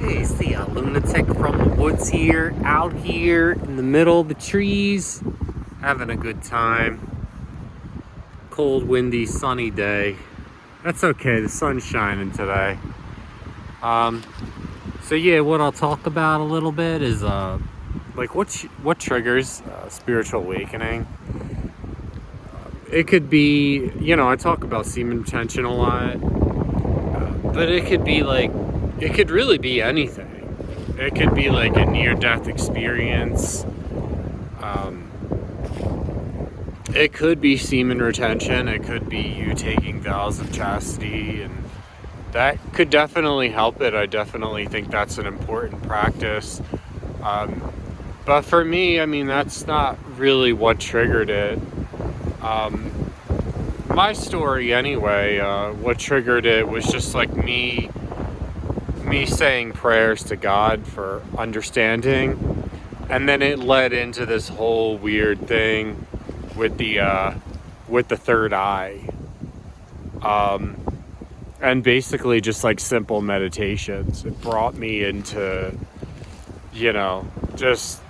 Hey, see a lunatic from the woods here, out here in the middle of the trees, having a good time. Cold, windy, sunny day. That's okay, the sun's shining today. So yeah, what I'll talk about a little bit is like what triggers spiritual awakening. It could be, I talk about semen retention a lot, but it could really be anything. It could be like a near-death experience. It could be semen retention. It could be you taking vows of chastity, and that could definitely help it. I definitely think that's an important practice. But for me, I mean, that's not really what triggered it. My story anyway, what triggered it was just like me saying prayers to God for understanding, and then it led into this whole weird thing with the third eye, and basically just like simple meditations. It brought me into, just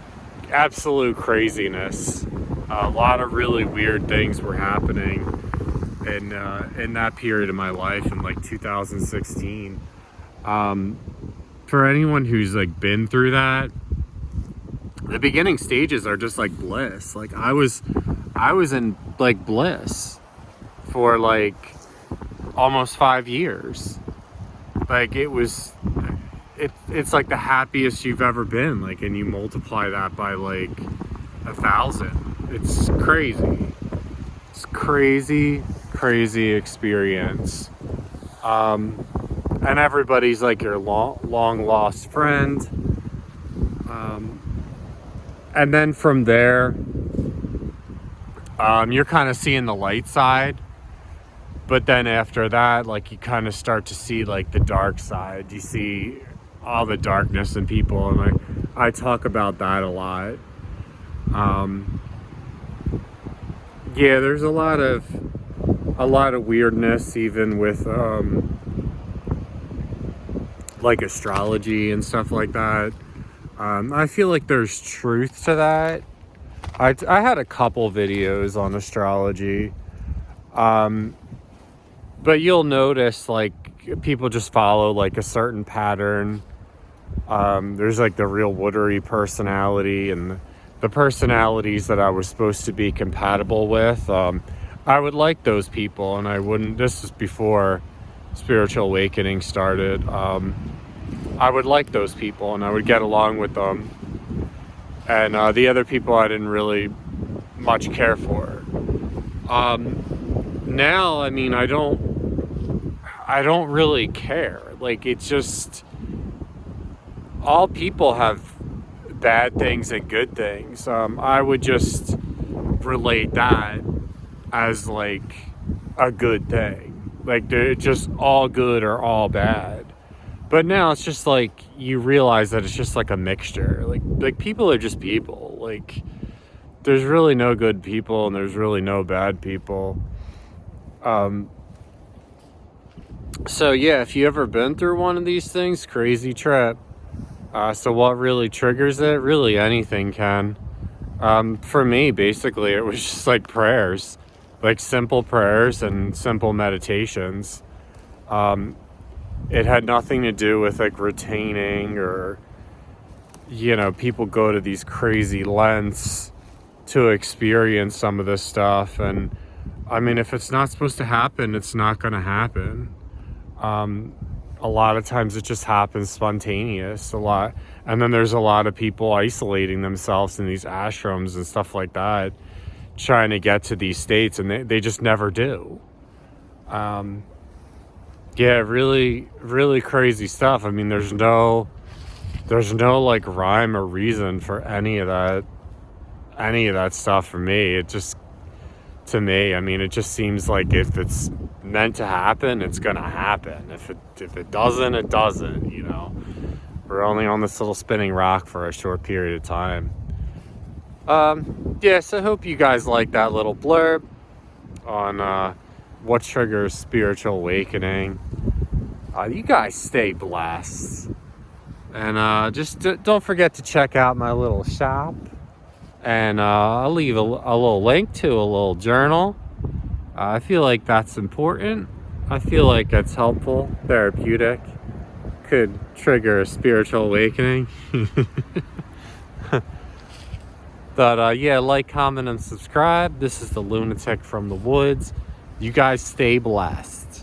absolute craziness. A lot of really weird things were happening in that period of my life in like 2016. For anyone who's like been through that, the beginning stages are just like bliss. Like I was in like bliss for like almost 5 years. Like it's like the happiest you've ever been. Like, and you multiply that by like 1,000. It's crazy. It's crazy experience. And everybody's like your long lost friend. And then from there, you're kind of seeing the light side. But then after that, like you kind of start to see like the dark side. You see all the darkness in people, and I talk about that a lot. Yeah, there's a lot of weirdness even with like astrology and stuff like that. I feel like there's truth to that. I had a couple videos on astrology, but you'll notice like people just follow like a certain pattern. There's like the real Woodery personality, and the personalities that I was supposed to be compatible with. I would like those people, and I wouldn't. This is before spiritual awakening started. I would like those people, and I would get along with them. And the other people I didn't really much care for. Now, I mean, I don't really care. Like, it's just, all people have bad things and good things. I would just relate that as like a good thing. Like, they're just all good or all bad. But now it's just like you realize that it's just like a mixture. Like people are just people. Like, there's really no good people and there's really no bad people. So yeah, if you ever been through one of these things, crazy trip. So what really triggers it? Really anything can. For me, basically, it was just like prayers, like simple prayers and simple meditations. It had nothing to do with like retaining or, people go to these crazy lengths to experience some of this stuff. And I mean, if it's not supposed to happen, it's not going to happen. A lot of times it just happens spontaneous and then there's a lot of people isolating themselves in these ashrams and stuff like that, trying to get to these states, and they just never do. Yeah, really, really crazy stuff. I mean, there's no like rhyme or reason for any of that stuff for me. To me, I mean, it just seems like if it's meant to happen, it's gonna happen. If it doesn't, it doesn't. We're only on this little spinning rock for a short period of time. Yeah, so I hope you guys like that little blurb on what triggers spiritual awakening. You guys stay blessed. And just don't forget to check out my little shop. And I'll leave a little link to a little journal. I feel like that's important. I feel like that's helpful, therapeutic, could trigger a spiritual awakening. But yeah, like, comment, and subscribe. This is the Lunatic from the Woods. You guys stay blessed.